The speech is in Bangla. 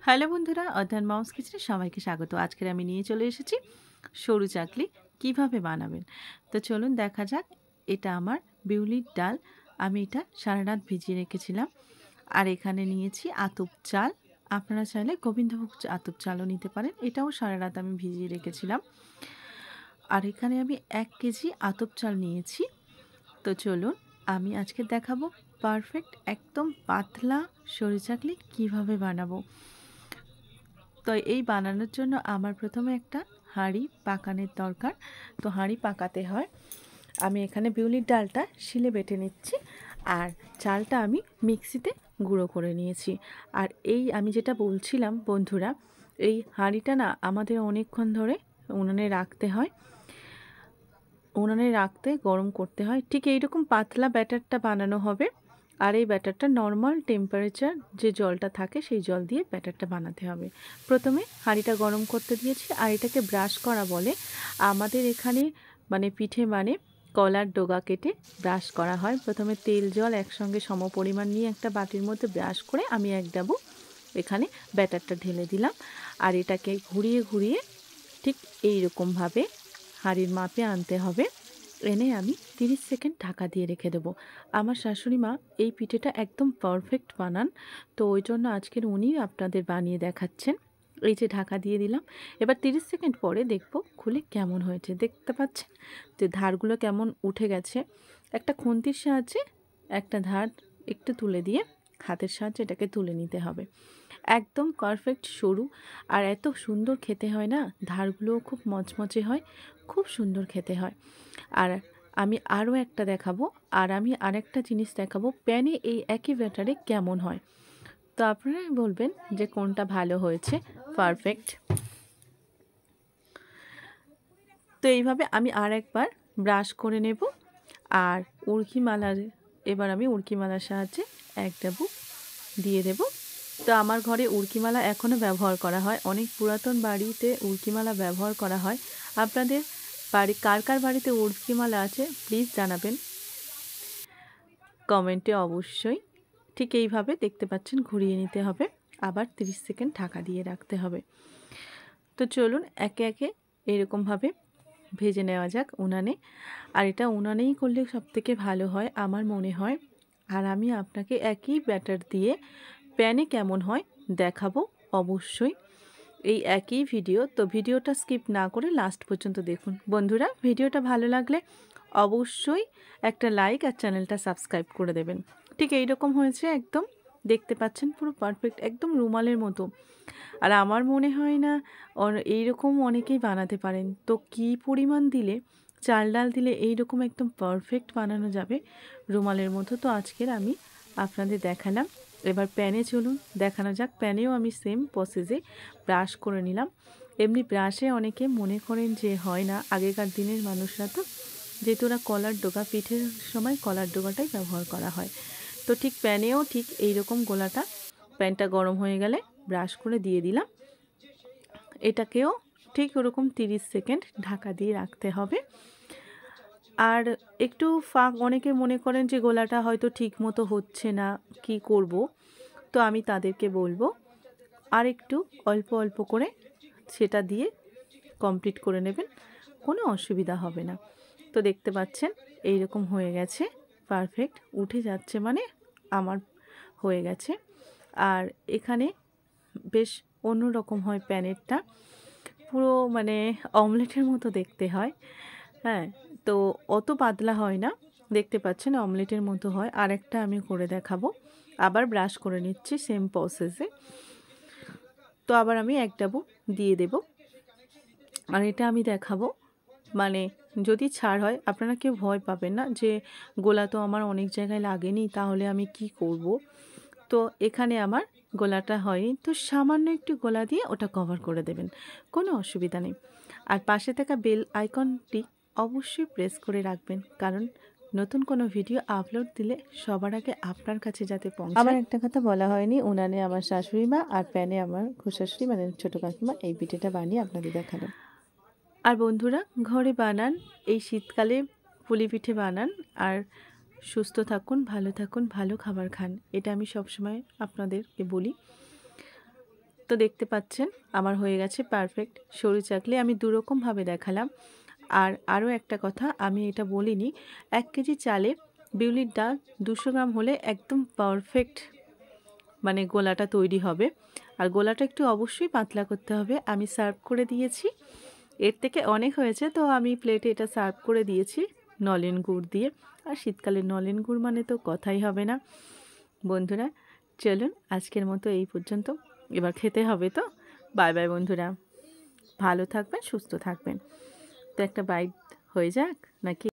হ্যালো বন্ধুরা, অধ্যয়ন মাউস কিচেনে সবাইকে স্বাগত। আজকের আমি নিয়ে চলে এসেছি সরু চাকলি কিভাবে বানাবেন। তো চলুন দেখা যাক। এটা আমার বিউলির ডাল, আমি এটা সারা রাত ভিজিয়ে রেখেছিলাম। আর এখানে নিয়েছি আতপ চাল, আপনারা চাইলে গোবিন্দভোগ আতপ চালও নিতে পারেন, এটাও সারা রাত আমি ভিজিয়ে রেখেছিলাম। আর এখানে আমি 1 কেজি আতপ চাল নিয়েছি। তো চলুন আমি আজকে দেখাবো পারফেক্ট একদম পাতলা সরু চাকলি কীভাবে বানাবো। তো এই বানানোর জন্য আমার প্রথমে একটা হাঁড়ি পাকানোর দরকার। তো হাঁড়ি পাকাতে হয়। আমি এখানে বিউলির ডালটা শিলে বেটে নিচ্ছি, আর চালটা আমি মিক্সিতে গুঁড়ো করে নিয়েছি। আর এই আমি যেটা বলছিলাম বন্ধুরা, এই হাঁড়িটা না আমাদের অনেকক্ষণ ধরে উনুনে রাখতে হয়, উনুনে রাখতে গরম করতে হয়। ঠিক এইরকম পাতলা ব্যাটারটা বানানো হবে। আর এই ব্যাটারটা নর্মাল টেম্পারেচার যে জলটা থাকে সেই জল দিয়ে ব্যাটারটা বানাতে হবে। প্রথমে হাঁড়িটা গরম করতে দিয়েছি, আর এটাকে ব্রাশ করা বলে। আমাদের এখানে পিঠে কলার ডগা কেটে ব্রাশ করা হয়। প্রথমে তেল জল একসঙ্গে সমপরিমাণ নিয়ে একটা বাটির মধ্যে ব্রাশ করে আমি এক ডাবু এখানে ব্যাটারটা ঢেলে দিলাম। আর এটাকে ঘুরিয়ে ঘুরিয়ে ঠিক এইরকমভাবে হাঁড়ির মাপে আনতে হবে। এনে আমি 30 সেকেন্ড ঢাকা দিয়ে রেখে দেবো। আমার শাশুড়ি মা এই পিঠেটা একদম পারফেক্ট বানান, তো ওই জন্য আজকের উনি আপনাদের বানিয়ে দেখাচ্ছেন। এই যে ঢাকা দিয়ে দিলাম, এবার 30 সেকেন্ড পরে দেখব খুলে কেমন হয়েছে। দেখতে পাচ্ছেন যে ধারগুলো কেমন উঠে গেছে। একটা খুন্তির সাহায্যে একটা ধার একটু তুলে দিয়ে হাতের সাহায্যে এটাকে তুলে নিতে হবে। একদম পারফেক্ট সরু, আর এত সুন্দর খেতে হয় না, ধারগুলোও খুব মচমচে হয়, খুব সুন্দর খেতে হয়। আর আমি আরও একটা দেখাবো, আর আমি আরেকটা জিনিস দেখাবো প্যানে এই একই ব্যাটারে কেমন হয়। তো আপনারাই বলবেন যে কোনটা ভালো হয়েছে, পারফেক্ট। তো এইভাবে আমি আর একবার ব্রাশ করে নেব। আর এবার আমি উড়কিমালার সাহায্যে এক ডাবু দিয়ে দেব। তো আমার ঘরে উড়কিমালা এখনও ব্যবহার করা হয়, অনেক পুরাতন বাড়িতে উড়কিমালা ব্যবহার করা হয়। আপনাদের কার কার বাড়িতে উড়কিমালা আছে প্লিজ জানাবেন কমেন্টে অবশ্যই। ঠিক এইভাবে দেখতে পাচ্ছেন ঘুরিয়ে নিতে হবে, আবার 30 সেকেন্ড ঢাকা দিয়ে রাখতে হবে। তো চলুন একে একে এরকমভাবে ভেজে নেওয়া যাক উনানে। আর এটা উনানেই করলে সবথেকে ভালো হয় আমার মনে হয়। আর আমি আপনাকে একই ব্যাটার দিয়ে প্যানে কেমন হয় দেখাবো অবশ্যই, এই একই ভিডিও। তো ভিডিওটা স্কিপ না করে লাস্ট পর্যন্ত দেখুন বন্ধুরা। ভিডিওটা ভালো লাগলে অবশ্যই একটা লাইক আর চ্যানেলটা সাবস্ক্রাইব করে দেবেন। ঠিক এই রকম হয়েছে একদম, দেখতে পাচ্ছেন পুরো পারফেক্ট একদম রুমালের মতো। আর আমার মনে হয় না এইরকম অনেকেই বানাতে পারেন। তো কি পরিমাণ দিলে, চাল ডাল দিলে এইরকম একদম পারফেক্ট বানানো যাবে রুমালের মতো। তো আজকের আমি আপনাদের দেখালাম। এবার প্যানে চলুন দেখানো যাক। প্যানেও আমি সেম প্রসেসে ব্রাশ করে নিলাম। এমনি ব্রাশে অনেকে মনে করেন যে হয় না, আগেকার দিনের মানুষরা তো যেহেতু ওরা কলার ডগা, পিঠের সময় কলার ডগাটাই ব্যবহার করা হয়। তো ঠিক প্যানেও ঠিক এইরকম গোলাটা, প্যানটা গরম হয়ে গেলে ব্রাশ করে দিয়ে দিলাম। এটাকেও ঠিক ওরকম 30 সেকেন্ড ঢাকা দিয়ে রাখতে হবে। আর একটু অনেকে মনে করেন যে গোলাটা হয়তো ঠিক মতো হচ্ছে না, কি করব। তো আমি তাদেরকে বলবো আর একটু অল্প অল্প করে সেটা দিয়ে কমপ্লিট করে নেবেন, কোনো অসুবিধা হবে না। তো দেখতে পাচ্ছেন এই রকম হয়ে গেছে, পারফেক্ট উঠে যাচ্ছে, আমার হয়ে গেছে। আর এখানে বেশ অন্যরকম হয় প্যানেরটা, পুরো অমলেটের মতো দেখতে হয়। হ্যাঁ, তো অত পাতলা হয় না, দেখতে পাচ্ছেন অমলেটের মতো হয়। আর একটা আমি করে দেখাবো, আবার ব্রাশ করে নিচ্ছি সেম প্রসেসে। তো আবার আমি এক ডাবু দিয়ে দেব। আর এটা আমি দেখাবো যদি ছাড় হয়, আপনারা কেউ ভয় পাবেন না যে গোলা তো আমার অনেক জায়গায় লাগেনি, তাহলে আমি কি করব। তো এখানে আমার গোলাটা হয়নি, তো সামান্য একটু গোলা দিয়ে ওটা কভার করে দেবেন, কোনো অসুবিধা নেই। আর পাশে থাকা বেল আইকনটি অবশ্যই প্রেস করে রাখবেন, কারণ নতুন কোনো ভিডিও আপলোড দিলে সবার আগে আপনার কাছে যাতে পৌঁছায়। আমার একটা কথা বলা হয়নি, উনানে আমার শাশুড়ি মা আর প্যানে আমার খুশাশুড়ি ছোটো কাকিমা এই পিঠেটা বানিয়ে আপনাদের দেখালো। আর বন্ধুরা ঘরে বানান, এই শীতকালে পুলি পিঠে বানান, আর সুস্থ থাকুন, ভালো থাকুন, ভালো খাবার খান, এটা আমি সবসময় আপনাদেরকে বলি। তো দেখতে পাচ্ছেন আমার হয়ে গেছে পারফেক্ট সরু চাকলি। আমি দুরকমভাবে দেখালাম। আর আরও একটা কথা আমি এটা বলিনি, 1 কেজি চালে বিউলির ডাল 200 গ্রাম হলে একদম পারফেক্ট মানে গোলাটা তৈরি হবে। আর গোলাটা একটু অবশ্যই পাতলা করতে হবে। আমি সার্ভ করে দিয়েছি, এর থেকে অনেক হয়েছে তো আমি প্লেটে এটা সার্ভ করে দিয়েছি নলেন গুড় দিয়ে। আর শীতকালে নলেন গুড় মানে তো কথাই হবে না। বন্ধুরা চলুন আজকের মতো এই পর্যন্ত, এবার খেতে হবে তো। বাই বাই বন্ধুরা, ভালো থাকবেন, সুস্থ থাকবেন। তো একটা বাইট হয়ে যাক নাকি?